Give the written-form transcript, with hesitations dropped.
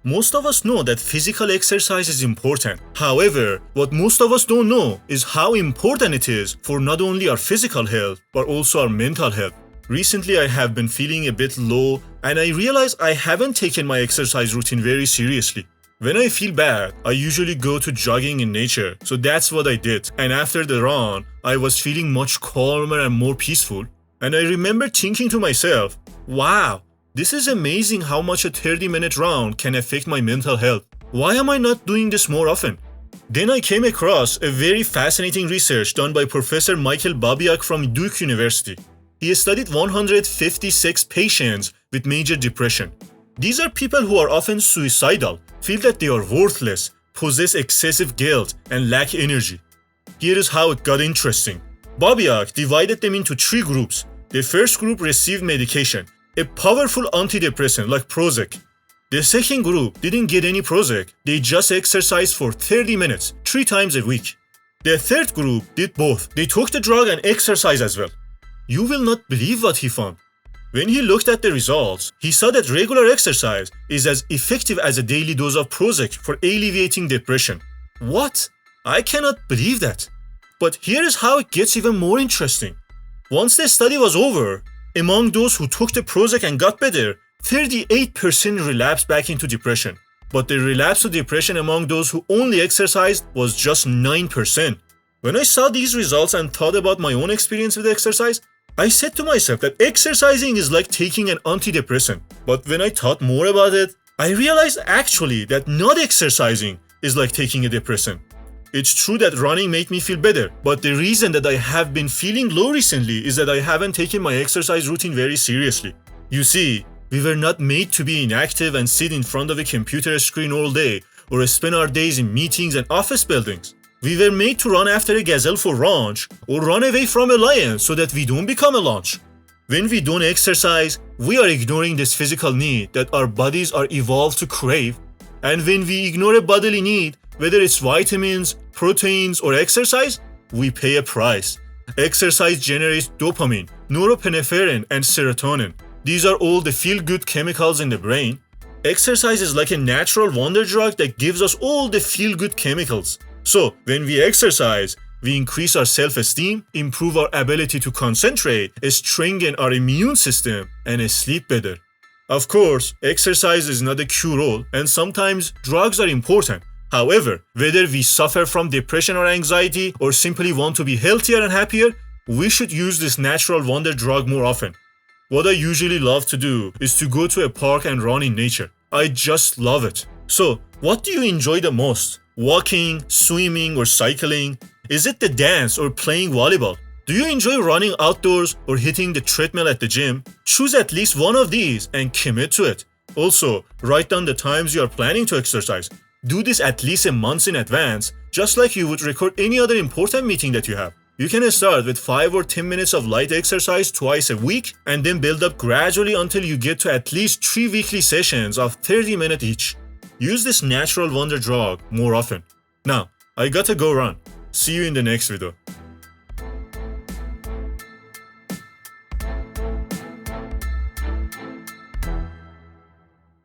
Most of us know that physical exercise is important. However, what most of us don't know is how important it is for not only our physical health, but also our mental health. Recently, I have been feeling a bit low, and I realized I haven't taken my exercise routine very seriously. When I feel bad, I usually go to jogging in nature, so that's what I did. And after the run, I was feeling much calmer and more peaceful. And I remember thinking to myself, wow, this is amazing how much a 30-minute run can affect my mental health. Why am I not doing this more often? Then I came across a very fascinating research done by Professor Michael Babiak from Duke University. He studied 156 patients with major depression. These are people who are often suicidal, feel that they are worthless, possess excessive guilt, and lack energy. Here is how it got interesting. Babiak divided them into 3 groups. The first group received medication, a powerful antidepressant like Prozac. The second group didn't get any Prozac, they just exercised for 30 minutes, 3 times a week. The third group did both, they took the drug and exercised as well. You will not believe what he found. When he looked at the results, he saw that regular exercise is as effective as a daily dose of Prozac for alleviating depression. What? I cannot believe that. But here is how it gets even more interesting. Once the study was over, among those who took the Prozac and got better, 38% relapsed back into depression. But the relapse to depression among those who only exercised was just 9%. When I saw these results and thought about my own experience with exercise, I said to myself that exercising is like taking an antidepressant. But when I thought more about it, I realized actually that not exercising is like taking a depressant. It's true that running made me feel better, but the reason that I have been feeling low recently is that I haven't taken my exercise routine very seriously. You see, we were not made to be inactive and sit in front of a computer screen all day, or spend our days in meetings and office buildings. We were made to run after a gazelle for lunch, or run away from a lion so that we don't become a lunch. When we don't exercise, we are ignoring this physical need that our bodies are evolved to crave. And when we ignore a bodily need, whether it's vitamins, proteins, or exercise, we pay a price. Exercise generates dopamine, norepinephrine, and serotonin. These are all the feel-good chemicals in the brain. Exercise is like a natural wonder drug that gives us all the feel-good chemicals. So, when we exercise, we increase our self-esteem, improve our ability to concentrate, strengthen our immune system, and sleep better. Of course, exercise is not a cure-all, and sometimes drugs are important. However, whether we suffer from depression or anxiety, or simply want to be healthier and happier, we should use this natural wonder drug more often. What I usually love to do is to go to a park and run in nature. I just love it. So, what do you enjoy the most? Walking, swimming, or cycling? Is it the dance or playing volleyball? Do you enjoy running outdoors or hitting the treadmill at the gym? Choose at least one of these and commit to it. Also, write down the times you are planning to exercise. Do this at least a month in advance, just like you would record any other important meeting that you have. You can start with 5 or 10 minutes of light exercise twice a week, and then build up gradually until you get to at least 3 weekly sessions of 30 minutes each. Use this natural wonder drug more often. Now, I gotta go run. See you in the next video.